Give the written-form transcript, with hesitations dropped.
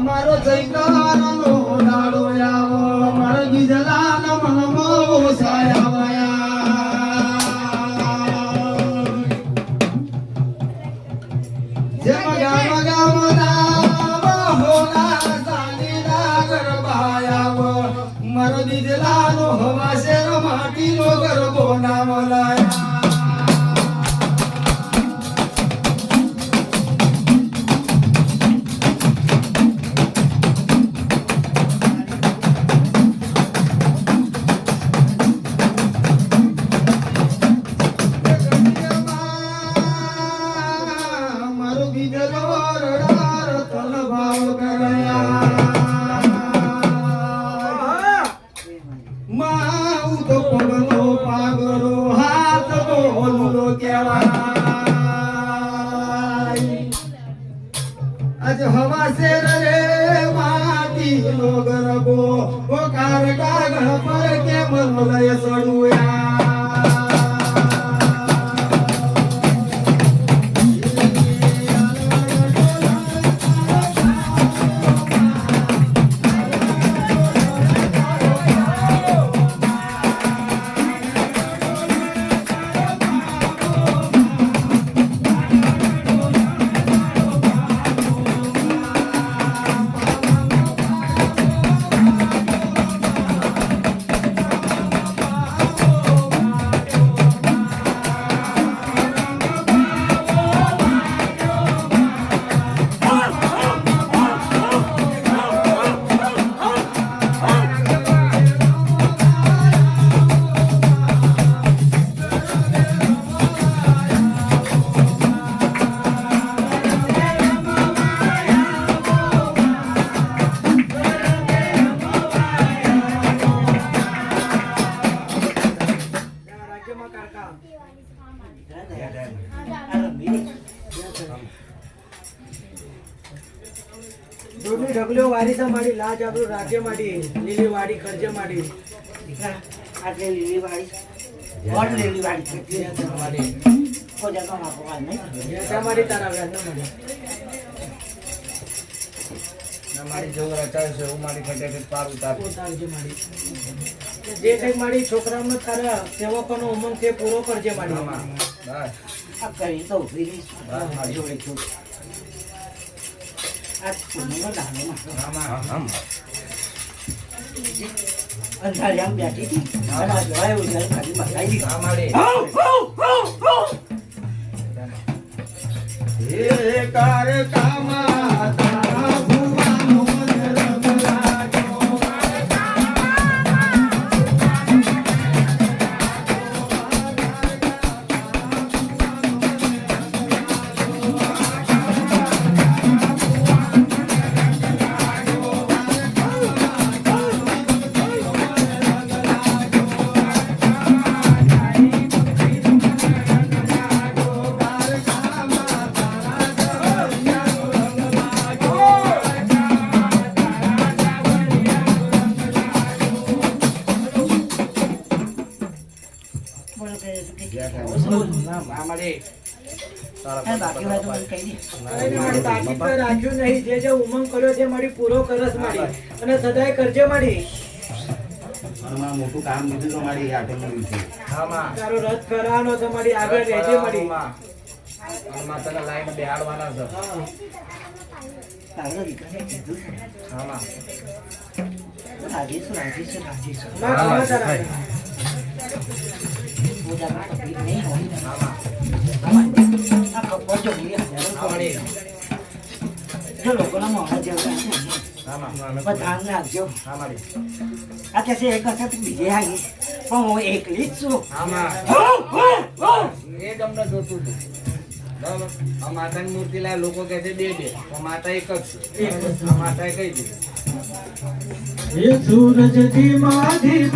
મારો જયકારનો દાડો આવો મારો ગીધલાના મનમાં ઓસાયા જેમ ગામ ગામના હોના સાનીના ગરબાયા મારો ગીધલાનો હવા શેર માટીનો ગરબો ના મલાયા आज हवा से रे माटी नो गरबो ओ कार कागळ पर के मनलय सडुया દૂધની ઢગલીઓ વારી તો મારી લાજ આપણું રાજ્ય માડી લીલી વાડી ખર્જે માડી આટલે લીલી વાડી વોટ લીલી વાડી કેટલી માડી કોઈ જતો ના પવાય નહીં જેસા માડી તારા વ્યાજ ના માડી ના મારી જોગરા ચાલે છે હું મારી ખટે પાર ઉતારજે માડી જે કઈ માડી છોકરાઓને તારા સેવકોનો ઉમંગ તે પૂરો કરજે માડી બસ આ કરી તો ઉભી રહી મારી જોડે છું આ કુનો દાનો માં અંધારી આમ બેઠી હતી અને આ જોવાય ઉજાર ખાલી બતાવી દીધી અમારે એ કાર કામા તારા ભુવાનો રાખ્યું નહીં જે ઉમંગ કર્યો છે મારી પૂરો કરસ મારી અને સદાય કરજે મારી મોટું કામ દીધું તો મારી તારો રથ કરવાનો તો મારી આગળ રહેજે મારી માતાના લાઈન બેહાડવાના છે તારો દીકરાને કીધું છે રાજીશું પૂજામાં તકલીફ નહીં હોય આ ખબર જો જો લોકોના મોઢા જેવું ધ્યાન રાખજો આ કહેશે એક વખત બીજે આવી પણ હું એકલી જ છું એ તમને જોતું હતું બરાબર આ માતાની મૂર્તિ લાય લોકો કહે છે બે માતા એક જ છે માતાએ કહી દીધું સૂરજ થી માધી